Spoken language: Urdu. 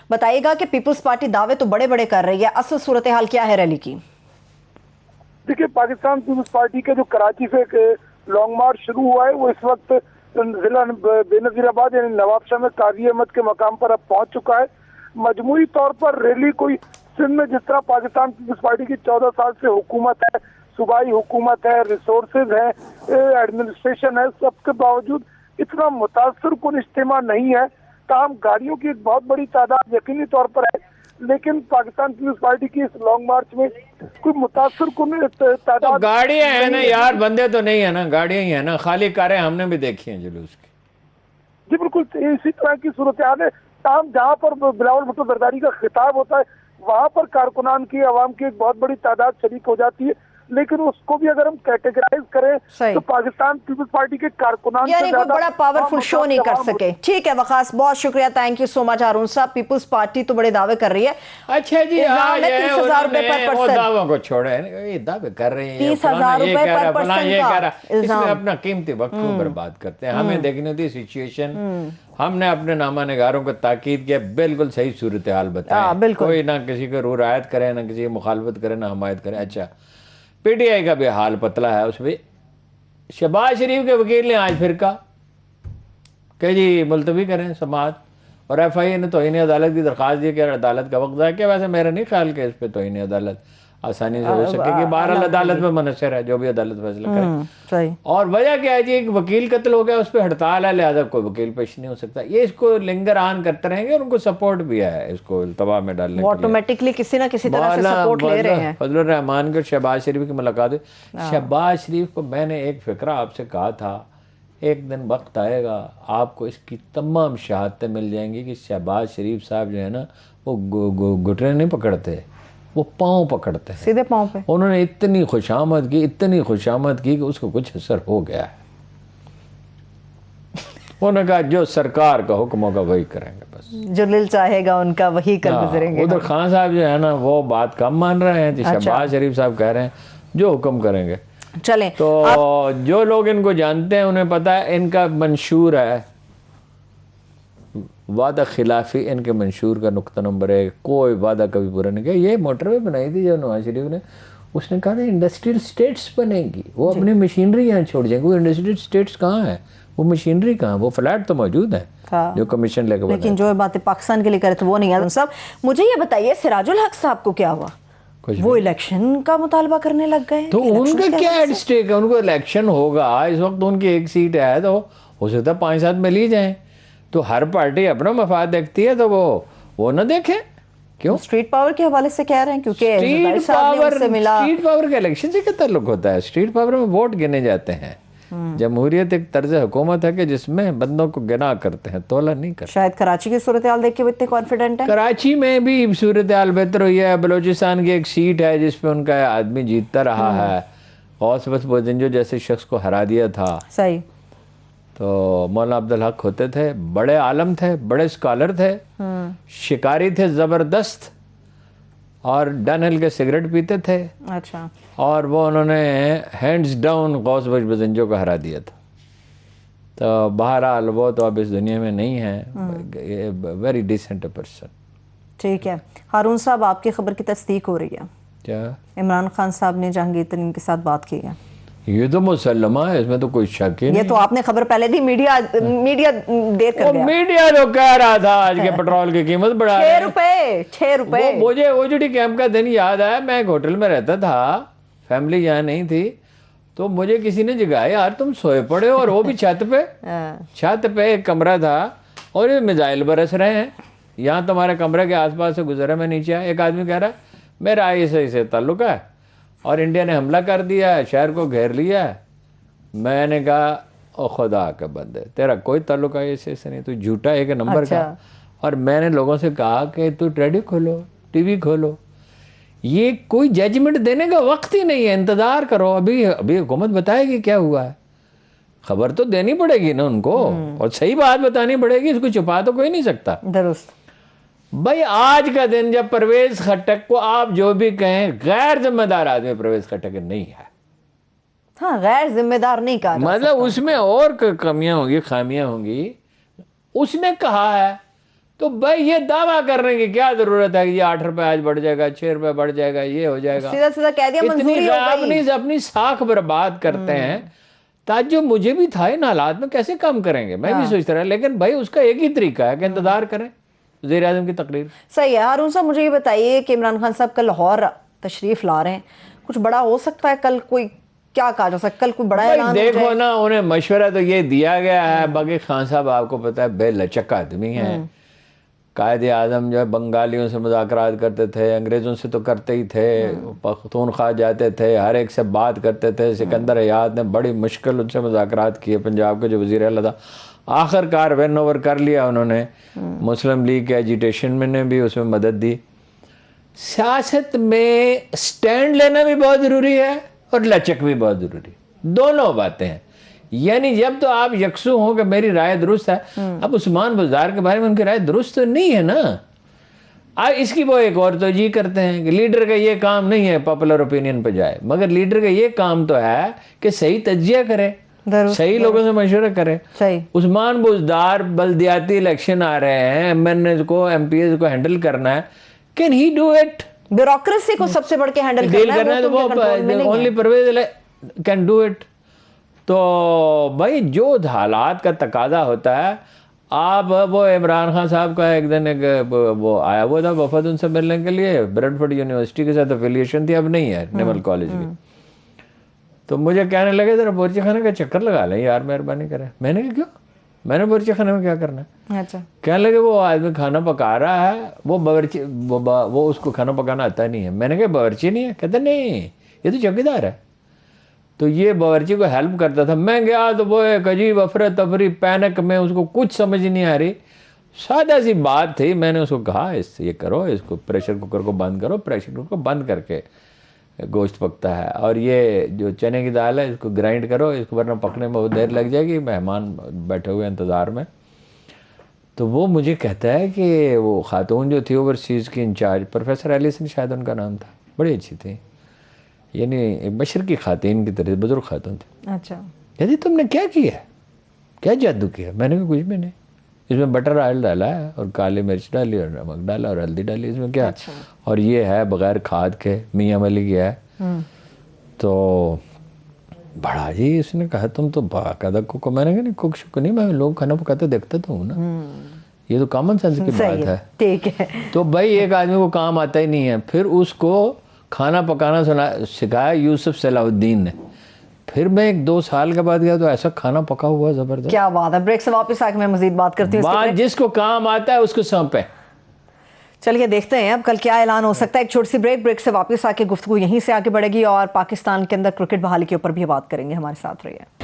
بتائیے گا کہ پیپلز پارٹی دعوے تو بڑے بڑے کر رہی ہے، اصل صورتحال کیا ہے ریلی کی؟ دیکھیے، پاکستان پیپلز پارٹی کے جو کراچی سے ایک لانگ مارچ شروع ہوا ہے وہ اس وقت ضلع بے نظیر آباد یعنی نواب شاہ میں قاضی احمد کے مقام پر اب پہنچ چکا ہے۔ مجموعی طور پر ریلی کوئی سندھ میں جس طرح پاکستان پیپلز پارٹی کی 14 سال سے حکومت ہے، صوبائی حکومت ہے، ریسورسز ہے، ایڈمنسٹریشن ہے، سب کے باوجود اتنا متاثر کن اجتماع نہیں ہے۔ تاہم گاڑیوں کی ایک بہت بڑی تعداد یقینی طور پر ہے، لیکن پاکستان پیپلز پارٹی کی اس لانگ مارچ میں کوئی متاثر کن تعداد گاڑیاں ہیں نا یار، بندے تو نہیں ہے نا، گاڑیاں ہی ہیں نا، خالی کاریں ہم نے بھی دیکھی ہیں جلوس کی۔ جی بالکل اسی طرح کی صورتحال ہے۔ تاہم جہاں پر بلاول بھٹو زرداری کا خطاب ہوتا ہے وہاں پر کارکنان کی، عوام کی ایک بہت بڑی تعداد شریک ہو جاتی ہے، لیکن اس کو بھی اگر ہم کیٹیگرائز کریں تو پاکستان پیپلز پارٹی کے کارکنان یعنی کوئی بڑا پاورفل شو نہیں کر سکے۔ ٹھیک ہے وقاص، بہت شکریہ، thank you so much Haroon صاحب۔ پیپلز پارٹی تو بڑے دعوے کر رہی ہے۔ اچھا جی، الزام ہے 30,000 روپے پر وہ پرسن، دعووں کو چھوڑے، یہ دعوے کر رہے ہیں، 30,000 روپے پر پرسن یہ کا کہہ رہا، اس میں الزام۔ اپنا قیمتی وقت کو برباد کرتے ہیں۔ ہمیں دیکھنی تھی سچویشن، ہم نے اپنے نامہ نگاروں کو تاکید کیا، بالکل صحیح صورتحال بتائیں، کوئی نہ کسی کو رو رعایت کرے، نہ کسی کی مخالفت کرے، نہ حمایت کرے۔ اچھا، پی ٹی آئی کا بھی حال پتلا ہے، اس میں شہباز شریف کے وکیل نے آج پھر کہا کہ جی ملتوی کریں سماعت، اور ایف آئی اے نے توہین عدالت کی درخواست دی کہ عدالت کا وقت ضائع کیا۔ ویسے میرا نہیں خیال کہ اس پہ توہین عدالت آسانی سے ہو سکے گی، بہرحال عدالت میں منحصر ہے، جو بھی عدالت فیصلہ کرے۔ اور وجہ کیا ہے جی، ایک وکیل قتل ہو گیا، اس پہ ہڑتال ہے، لہٰذا کوئی وکیل پیش نہیں ہو سکتا۔ یہ اس کو لنگر آن کرتے رہیں گے، اور ان کو سپورٹ بھی ہے اس کو التوا میں ڈالنے کے لیے، آٹومیٹکلی کسی نہ کسی طرح سے سپورٹ لے رہے ہیں۔ فضل الرحمان کے شہباز شریف کی ملاقات ہوئی۔ شہباز شریف کو میں نے ایک فقرہ آپ سے کہا تھا، ایک دن وقت آئے گا آپ کو اس کی تمام شہادتیں مل جائیں گی کہ شہباز شریف صاحب جو ہے نا، وہ گھٹنے نہیں پکڑتے، وہ پاؤں پکڑتے ہیں، سیدھے پاؤں پہ۔ انہوں نے اتنی خوشامد کی، اتنی خوشامد کی کہ اس کو کچھ اثر ہو گیا ہے۔ انہوں نے کہا جو سرکار کا حکم ہوگا وہی کریں گے، بس جو دل چاہے گا ان کا وہی کر گزریں گے۔ ادھر خان صاحب جو ہے نا وہ بات کم مان رہے ہیں، شہباز شریف صاحب کہہ رہے ہیں جو حکم کریں گے۔ چلیں تو جو لوگ ان کو جانتے ہیں انہیں پتہ ہے ان کا منشور ہے وعدہ خلافی، ان کے منشور کا نقطہ نمبر ہے، کوئی وعدہ کبھی پورا نہیں کیا۔ یہ موٹر وے بنائی تھی جو نواز شریف نے، اس نے کہا نا انڈسٹریل اسٹیٹس بنے گی، وہ اپنی مشینری یہاں چھوڑ جائیں گے۔ وہ انڈسٹریل اسٹیٹس کہاں ہیں، وہ مشینری کہاں، وہ فلیٹ تو موجود ہیں جو کمیشن لے کے بنائے، لیکن جو باتیں پاکستان کے لیے کرے تو وہ نہیں ہے۔ صاحب مجھے یہ بتائیے سراج الحق صاحب کو کیا ہوا؟ وہ الیکشن کا مطالبہ کرنے لگ گئے تو ان کا کیا ایٹ اسٹیک ہے؟ ان کو الیکشن ہوگا، اس وقت ان کی ایک سیٹ ہے، تو ہو سکتا ہے 5-7 میں لی جائیں، تو ہر پارٹی اپنا مفاد دیکھتی ہے، تو وہ نہ دیکھے کیوں؟ اسٹریٹ پاور کے حوالے سے کہہ رہے ہیں کیونکہ اسٹریٹ پاور کا الیکشن سے کیا تعلق ہوتا ہے؟ اسٹریٹ پاور میں ووٹ گنے جاتے ہیں۔ جمہوریت ایک طرز حکومت ہے کہ جس میں بندوں کو گنا کرتے ہیں، تولا نہیں کرتے۔ شاید کراچی کی صورتحال دیکھ کے وہ اتنے کانفیڈنٹ ہیں۔ کراچی میں بھی صورتحال بہتر ہوئی ہے، بلوچستان کی ایک سیٹ ہے جس پہ ان کا آدمی جیتتا رہا ہے، غوث بس بزنجو جیسے شخص کو ہرا دیا تھا۔ صحیح۔ تو مولانا عبدالحق ہوتے تھے، بڑے عالم تھے، بڑے اسکالر تھے، شکاری تھے زبردست، اور ڈن ہل کے سگریٹ پیتے تھے، اچھا، اور وہ انہوں نے ہینڈز ڈاؤن غوث بخش بزنجو کو ہرا دیا تھا۔ تو بہرحال وہ تو اب اس دنیا میں نہیں ہے، ویری ڈیسنٹ پرسن۔ ٹھیک ہے ہارون صاحب، آپ کی خبر کی تصدیق ہو رہی ہے، کیا عمران خان صاحب نے جہانگیر ترین کے ساتھ بات کی ہے؟ یہ تو مسلمہ ہے، اس میں تو کوئی شک ہی نہیں۔ یہ تو آپ نے خبر پہلے دی، میڈیا دیر کر گیا۔ میڈیا تو کہہ رہا تھا آج کے پٹرول کی قیمت بڑھا رہے ہیں، 6 روپے۔ مجھے اوجڑی کیمپ کا دن یاد آیا، میں ایک ہوٹل میں رہتا تھا، فیملی یہاں نہیں تھی، تو مجھے کسی نے جگایا، یار تم سوئے پڑے ہو، اور وہ بھی چھت پہ ایک کمرہ تھا، اور یہ میزائل برس رہے ہیں، یہاں تمہارے کمرے کے آس پاس سے گزرا، میں نیچے آیا، ایک آدمی کہہ رہا میرا آئی سے تعلق ہے اور انڈیا نے حملہ کر دیا ہے، شہر کو گھیر لیا ہے۔ میں نے کہا او خدا کے بندے، تیرا کوئی تعلق آئی سے نہیں، تو جھوٹا ایک نمبر کا۔ اور میں نے لوگوں سے کہا کہ تو ریڈیو کھولو، ٹی وی کھولو، یہ کوئی ججمنٹ دینے کا وقت ہی نہیں ہے، انتظار کرو، ابھی حکومت بتائے گی کیا ہوا ہے، خبر تو دینی پڑے گی نا ان کو، اور صحیح بات بتانی پڑے گی، اس کو چھپا تو کوئی نہیں سکتا۔ درست بھائی آج کا دن جب پرویز خٹک کو آپ جو بھی کہیں، غیر ذمہ دار آدمی پرویز خٹک نہیں ہے، ہاں غیر ذمہ دار نہیں کہا، مطلب اس میں اور کمیاں ہوں گی، خامیاں ہوں گی۔ اس نے کہا ہے تو بھائی یہ دعویٰ کرنے کی کیا ضرورت ہے کہ یہ 8 روپے آج بڑھ جائے گا، 6 روپے بڑھ جائے گا، یہ ہو جائے گا. سیدھا سیدھا کہہ دیا منظوری ہو گئی. اپنی ساکھ برباد کرتے ہیں. تعجب مجھے بھی تھا ان حالات میں کیسے کم کریں گے، میں بھی سوچتا رہا. لیکن بھائی اس کا ایک ہی طریقہ ہے کہ انتظار کریں وزیر اعظم کی تقریر. صحیح ہے. ہارون صاحب مجھے یہ بتائیے کہ عمران خان صاحب کل لاہور تشریف لا رہے ہیں، کچھ بڑا ہو سکتا ہے کل؟ کوئی کیا کہا جا سکتا، کل کوئی بڑا اعلان ہو جائے؟ دیکھو نا، انہیں مشورہ تو یہ دیا گیا ہے. باقی خان صاحب آپ کو پتہ ہے بے لچک آدمی ہیں. قائد اعظم جو ہے بنگالیوں سے مذاکرات کرتے تھے، انگریزوں سے تو کرتے ہی تھے، پختونخوا جاتے تھے، ہر ایک سے بات کرتے تھے. سکندر حیات نے بڑی مشکل ان سے مذاکرات کیے. پنجاب کے جو وزیر اعلیٰ تھا، آخر کار ون اوور کر لیا انہوں نے. مسلم لیگ کے ایجیٹیشن میں نے بھی اس میں مدد دی. سیاست میں سٹینڈ لینا بھی بہت ضروری ہے اور لچک بھی بہت ضروری، دونوں باتیں ہیں. یعنی جب تو آپ یکسو ہوں کہ میری رائے درست ہے. اب عثمان بزدار کے بارے میں ان کی رائے درست تو نہیں ہے نا. اس کی وہ ایک اور توجیہ کرتے ہیں کہ لیڈر کا یہ کام نہیں ہے پاپولر اوپینین پہ جائے، مگر لیڈر کا یہ کام تو ہے کہ صحیح تجزیہ کرے، صحیح لوگوں سے مشورہ کرے. عثمان بزدار بلدیاتی الیکشن آ رہے ہیں، ایم این ایز کو، ایم پی ایز کو ہینڈل کرنا ہے. Can he do it? Bureaucracy کو سب سے بڑھ کے ہینڈل کرنا ہے تو وہ only Pervez can do it. تو بھائی جو حالات کا تقاضا ہوتا ہے. آپ وہ عمران خان صاحب کا ایک دن وہ آیا ہوا تھا وفد ان سے ملنے کے لیے، بریڈ فورڈ یونیورسٹی کے ساتھ افیلیشن تھی، اب نہیں ہے نیول کالج کی. تو مجھے کہنے لگے ذرا بورچی خانے کا چکر لگا لیں یار، مہربانی کریں. میں نے کہا کیوں؟ میں نے بورچی خانے میں کیا کرنا ہے؟ کہنے لگے وہ آدمی کھانا پکا رہا ہے، وہ باورچی وہ اس کو کھانا پکانا آتا نہیں ہے. میں نے کہا باورچی نہیں ہے؟ کہتے نہیں یہ تو چوکیدار ہے. تو یہ باورچی کو ہیلپ کرتا تھا. میں گیا تو وہ ایک عجیب افراتفری پینک میں، اس کو کچھ سمجھ نہیں آ رہی. سادہ سی بات تھی. میں نے اس کو کہا یہ کرو، اس کو پریشر کوکر کو بند کرو، پریشر کوکر کو بند کر کے گوشت پکتا ہے. اور یہ جو چنے کی دال ہے اس کو گرائنڈ کرو، اس کو ورنہ پکنے میں بہت دیر لگ جائے گی، مہمان بیٹھے ہوئے انتظار میں. تو وہ مجھے کہتا ہے کہ وہ خاتون جو تھی اوورسیز کی انچارج، پروفیسر ایلیسن شاید ان کا نام تھا، بڑی اچھی تھی، یعنی ایک مشرقی خواتین کی طرح بزرگ خاتون تھی. اچھا کہتی تم نے کیا کیا، کیا جادو کیا؟ میں نے کہا کچھ بھی نہیں، اس میں بٹر آئل ڈالا ہے اور کالی مرچ ڈالی اور نمک ڈالا اور ہلدی ڈالی، اس میں کیا. اور یہ ہے بغیر کھاد کے میاں ملی کیا ہے. تو بڑا جی اس نے کہا تم تو باقاعدہ کوک. میں نے کہا نہیں کوک شک نہیں، میں لوگ کھانا پکاتے دیکھتا تو ہوں نا، یہ تو کامن سینس کی بات ہے. ٹھیک ہے. تو بھائی ایک آدمی کو کام آتا ہی نہیں ہے، پھر اس کو کھانا پکانا سکھایا یوسف صلاح الدین نے. پھر میں 1-2 سال کے بعد گیا تو ایسا کھانا پکا ہوا زبردست. کیا بات ہے. بریک سے واپس آ کے میں مزید بات کرتی ہوں. بات جس کو کام آتا ہے اس کو سونپے. چلیے دیکھتے ہیں اب کل کیا اعلان ہو سکتا ہے. ایک چھوٹی سی بریک سے واپس آ کے گفتگو یہیں سے آگے بڑھے گی اور پاکستان کے اندر کرکٹ بحالی کے اوپر بھی بات کریں گے. ہمارے ساتھ رہیے.